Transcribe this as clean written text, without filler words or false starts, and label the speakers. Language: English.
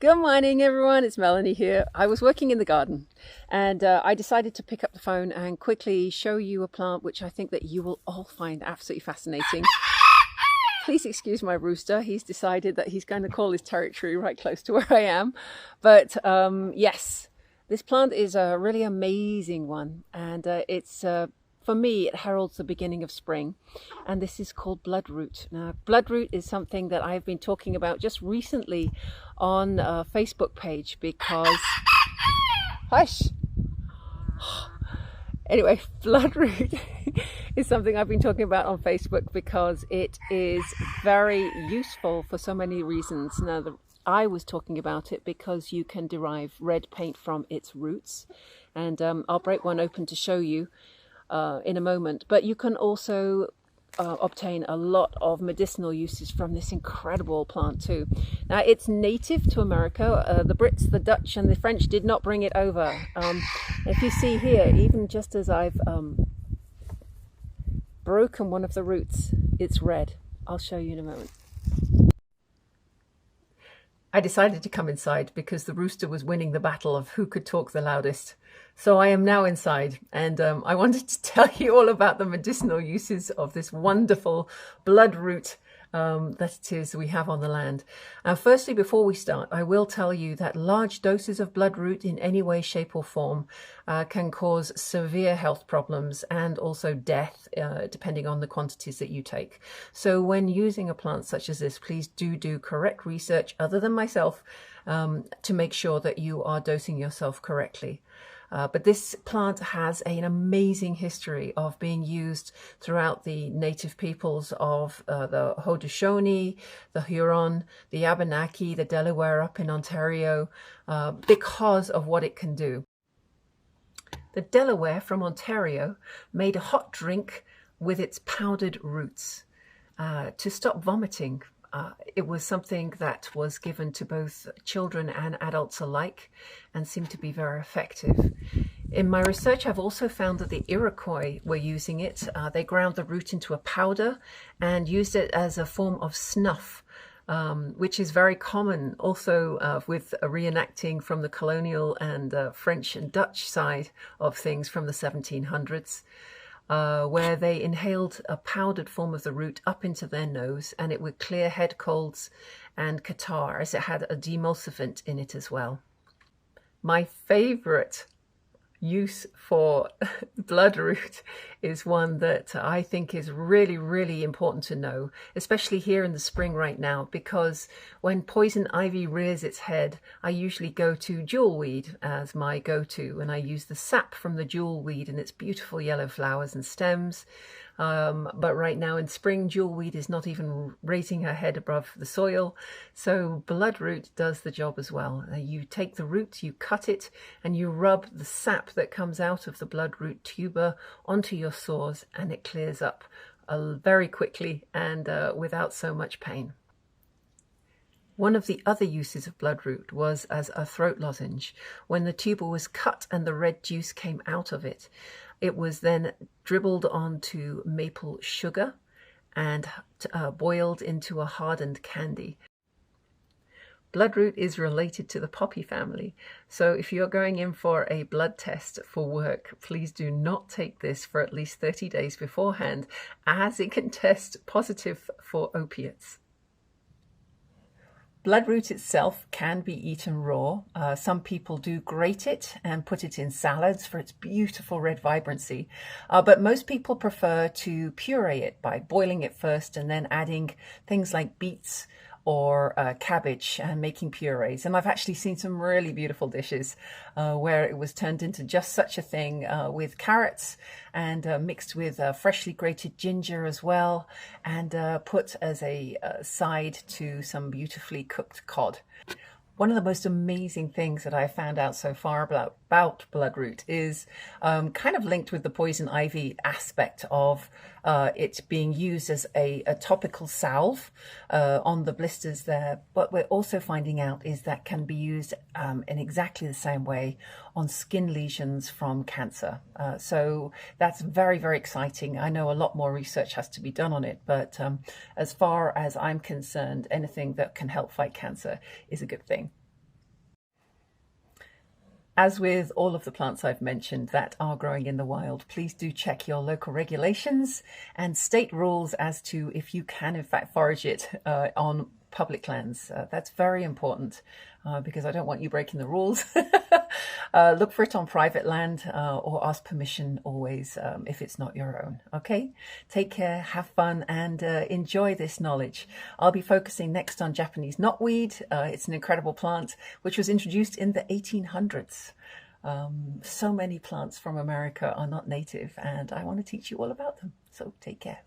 Speaker 1: Good morning, everyone. It's Melanie here. I was working in the garden and I decided to pick up the phone and quickly show you a plant which I think that you will all find absolutely fascinating. Please excuse my rooster. He's decided that he's going to call his territory right close to where I am. But yes, this plant is a really amazing one, and for me, it heralds the beginning of spring, and this is called bloodroot. Now, bloodroot is something that I've been talking about just recently on a Facebook page because... Hush! Anyway, bloodroot is something I've been talking about on Facebook because it is very useful for so many reasons. Now, I was talking about it because you can derive red paint from its roots, and I'll break one open to show you in a moment, but you can also obtain a lot of medicinal uses from this incredible plant too. Now, it's native to America. The Brits, the Dutch and the French did not bring it over. If you see here, even just as I've broken one of the roots, it's red. I'll show you in a moment. I decided to come inside because the rooster was winning the battle of who could talk the loudest. So I am now inside, and I wanted to tell you all about the medicinal uses of this wonderful bloodroot that it is we have on the land. Firstly, before we start, I will tell you that large doses of bloodroot in any way, shape or form can cause severe health problems and also death, depending on the quantities that you take. So when using a plant such as this, please do correct research other than myself to make sure that you are dosing yourself correctly. But this plant has an amazing history of being used throughout the native peoples of the Haudenosaunee, the Huron, the Abenaki, the Delaware up in Ontario, because of what it can do. The Delaware from Ontario made a hot drink with its powdered roots to stop vomiting. It was something that was given to both children and adults alike and seemed to be very effective. In my research, I've also found that the Iroquois were using it. They ground the root into a powder and used it as a form of snuff, which is very common also with reenacting from the colonial and French and Dutch side of things from the 1700s. Where they inhaled a powdered form of the root up into their nose, and it would clear head colds and catarrh, as it had a demulcifant in it as well. My favorite use for bloodroot is one that I think is really important to know, especially here in the spring right now, because when poison ivy rears its head, I usually go to jewelweed as my go-to, and I use the sap from the jewelweed and its beautiful yellow flowers and stems. But right now in spring, jewelweed is not even raising her head above the soil, so bloodroot does the job as well. You take the root, you cut it, and you rub the sap that comes out of the bloodroot tuber onto your sores, and it clears up very quickly and without so much pain. One of the other uses of bloodroot was as a throat lozenge. When the tuber was cut and the red juice came out of it, it was then dribbled onto maple sugar and boiled into a hardened candy. Bloodroot is related to the poppy family, so if you're going in for a blood test for work, please do not take this for at least 30 days beforehand, as it can test positive for opiates. Bloodroot itself can be eaten raw. Some people do grate it and put it in salads for its beautiful red vibrancy. But most people prefer to puree it by boiling it first and then adding things like beets or cabbage and making purees. And I've actually seen some really beautiful dishes where it was turned into just such a thing with carrots and mixed with freshly grated ginger as well, and put as a side to some beautifully cooked cod. One of the most amazing things that I found out so far about bloodroot is kind of linked with the poison ivy aspect of it being used as a topical salve on the blisters there. What we're also finding out is that can be used in exactly the same way on skin lesions from cancer. So that's very, very exciting. I know a lot more research has to be done on it, but as far as I'm concerned, anything that can help fight cancer is a good thing. As with all of the plants I've mentioned that are growing in the wild, please do check your local regulations and state rules as to if you can in fact forage it on public lands. That's very important because I don't want you breaking the rules. Look for it on private land or ask permission always if it's not your own. Okay, take care, have fun, and enjoy this knowledge. I'll be focusing next on Japanese knotweed. It's an incredible plant which was introduced in the 1800s. So many plants from America are not native, and I want to teach you all about them. So take care.